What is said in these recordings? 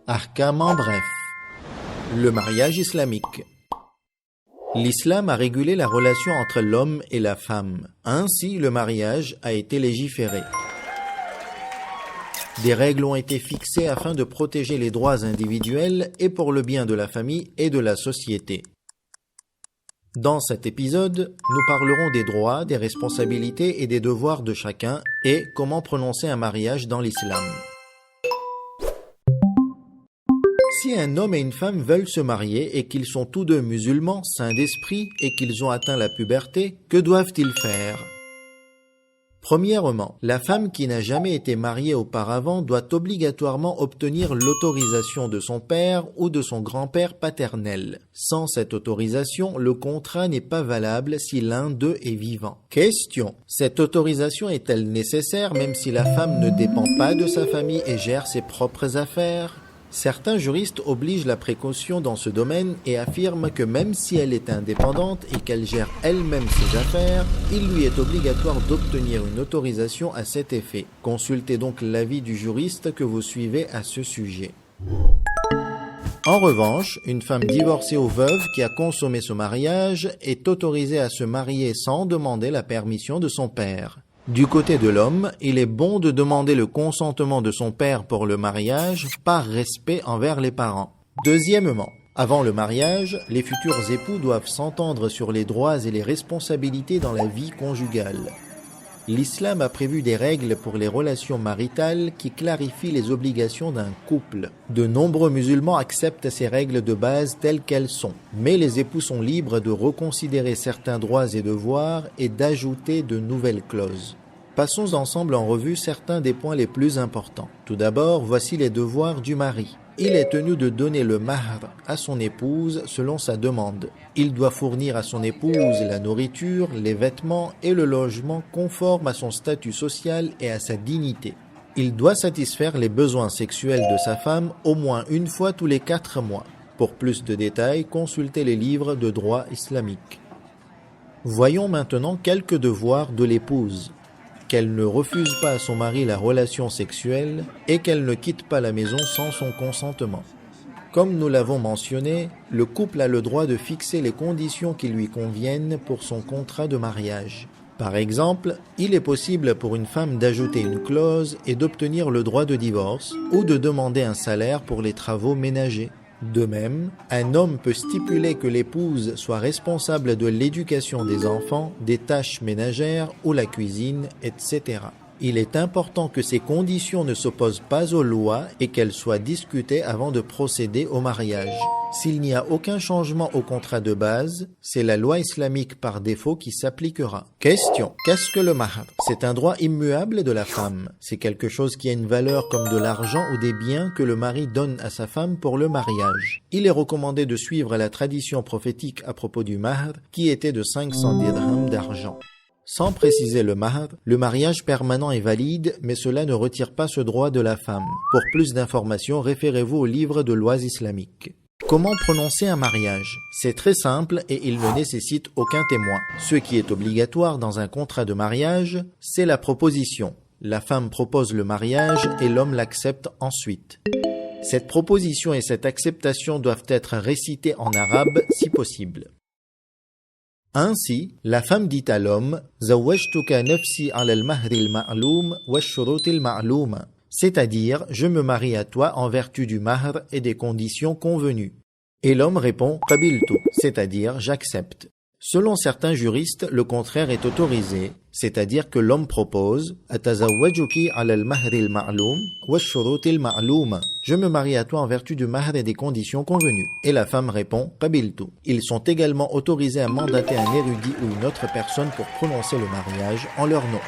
Ahkam en bref. Le mariage islamique. L'islam a régulé la relation entre l'homme et la femme. Ainsi, le mariage a été légiféré. Des règles ont été fixées afin de protéger les droits individuels et pour le bien de la famille et de la société. Dans cet épisode, nous parlerons des droits, des responsabilités et des devoirs de chacun et comment prononcer un mariage dans l'islam. Si un homme et une femme veulent se marier et qu'ils sont tous deux musulmans, saints d'esprit et qu'ils ont atteint la puberté, que doivent-ils faire? Premièrement, la femme qui n'a jamais été mariée auparavant doit obligatoirement obtenir l'autorisation de son père ou de son grand-père paternel. Sans cette autorisation, le contrat n'est pas valable si l'un d'eux est vivant. Question: cette autorisation est-elle nécessaire même si la femme ne dépend pas de sa famille et gère ses propres affaires? Certains juristes obligent la précaution dans ce domaine et affirment que même si elle est indépendante et qu'elle gère elle-même ses affaires, il lui est obligatoire d'obtenir une autorisation à cet effet. Consultez donc l'avis du juriste que vous suivez à ce sujet. En revanche, une femme divorcée ou veuve qui a consommé ce mariage est autorisée à se marier sans demander la permission de son père. Du côté de l'homme, il est bon de demander le consentement de son père pour le mariage par respect envers les parents. Deuxièmement, avant le mariage, les futurs époux doivent s'entendre sur les droits et les responsabilités dans la vie conjugale. L'islam a prévu des règles pour les relations maritales qui clarifient les obligations d'un couple. De nombreux musulmans acceptent ces règles de base telles qu'elles sont, mais les époux sont libres de reconsidérer certains droits et devoirs et d'ajouter de nouvelles clauses. Passons ensemble en revue certains des points les plus importants. Tout d'abord, voici les devoirs du mari. Il est tenu de donner le mahr à son épouse selon sa demande. Il doit fournir à son épouse la nourriture, les vêtements et le logement conformes à son statut social et à sa dignité. Il doit satisfaire les besoins sexuels de sa femme au moins une fois tous les 4 mois. Pour plus de détails, consultez les livres de droit islamique. Voyons maintenant quelques devoirs de l'épouse. Qu'elle ne refuse pas à son mari la relation sexuelle et qu'elle ne quitte pas la maison sans son consentement. Comme nous l'avons mentionné, le couple a le droit de fixer les conditions qui lui conviennent pour son contrat de mariage. Par exemple, il est possible pour une femme d'ajouter une clause et d'obtenir le droit de divorce ou de demander un salaire pour les travaux ménagers. De même, un homme peut stipuler que l'épouse soit responsable de l'éducation des enfants, des tâches ménagères ou la cuisine, etc. Il est important que ces conditions ne s'opposent pas aux lois et qu'elles soient discutées avant de procéder au mariage. S'il n'y a aucun changement au contrat de base, c'est la loi islamique par défaut qui s'appliquera. Question: qu'est-ce que le mahr? C'est un droit immuable de la femme. C'est quelque chose qui a une valeur comme de l'argent ou des biens que le mari donne à sa femme pour le mariage. Il est recommandé de suivre la tradition prophétique à propos du mahr, qui était de 500 dirhams d'argent. Sans préciser le mahr, le mariage permanent est valide, mais cela ne retire pas ce droit de la femme. Pour plus d'informations, référez-vous au livre de lois islamiques. Comment prononcer un mariage? C'est très simple et il ne nécessite aucun témoin. Ce qui est obligatoire dans un contrat de mariage, c'est la proposition. La femme propose le mariage et l'homme l'accepte ensuite. Cette proposition et cette acceptation doivent être récitées en arabe si possible. Ainsi, la femme dit à l'homme « Zawwajtuka nafsi ala al-mahri al-ma'loum wa ash-shurut al-ma'louma » c'est-à-dire « Je me marie à toi en vertu du mahr et des conditions convenues ». Et l'homme répond « Qabiltu » c'est-à-dire « J'accepte ». Selon certains juristes, le contraire est autorisé, c'est-à-dire que l'homme propose « Atazawwajuki ala al-mahri al-ma'loum wa ash-shurut al-ma'louma » Je me marie à toi en vertu du mahr et des conditions convenues. Et la femme répond « Qabiltu ». Ils sont également autorisés à mandater un érudit ou une autre personne pour prononcer le mariage en leur nom.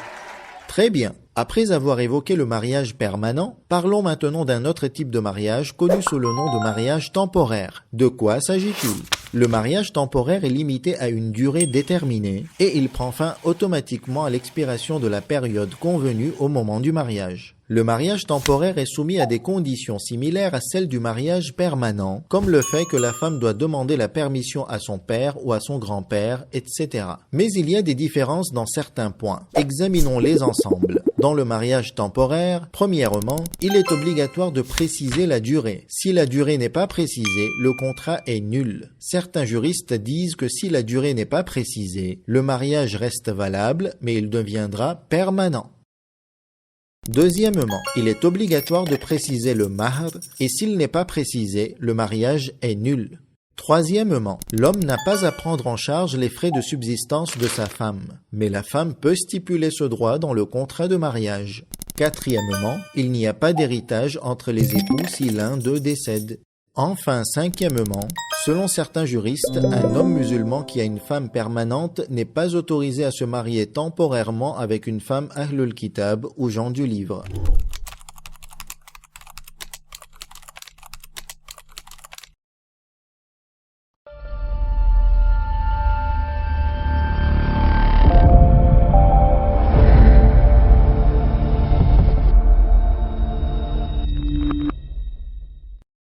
Très bien. Après avoir évoqué le mariage permanent, parlons maintenant d'un autre type de mariage connu sous le nom de mariage temporaire. De quoi s'agit-il? Le mariage temporaire est limité à une durée déterminée et il prend fin automatiquement à l'expiration de la période convenue au moment du mariage. Le mariage temporaire est soumis à des conditions similaires à celles du mariage permanent, comme le fait que la femme doit demander la permission à son père ou à son grand-père, etc. Mais il y a des différences dans certains points. Examinons-les ensemble. Dans le mariage temporaire, premièrement, il est obligatoire de préciser la durée. Si la durée n'est pas précisée, le contrat est nul. Certains juristes disent que si la durée n'est pas précisée, le mariage reste valable, mais il deviendra permanent. Deuxièmement, il est obligatoire de préciser le mahr, et s'il n'est pas précisé, le mariage est nul. Troisièmement, l'homme n'a pas à prendre en charge les frais de subsistance de sa femme, mais la femme peut stipuler ce droit dans le contrat de mariage. Quatrièmement, il n'y a pas d'héritage entre les époux si l'un d'eux décède. Enfin, cinquièmement, selon certains juristes, un homme musulman qui a une femme permanente n'est pas autorisé à se marier temporairement avec une femme Ahlul Kitab ou gens du livre.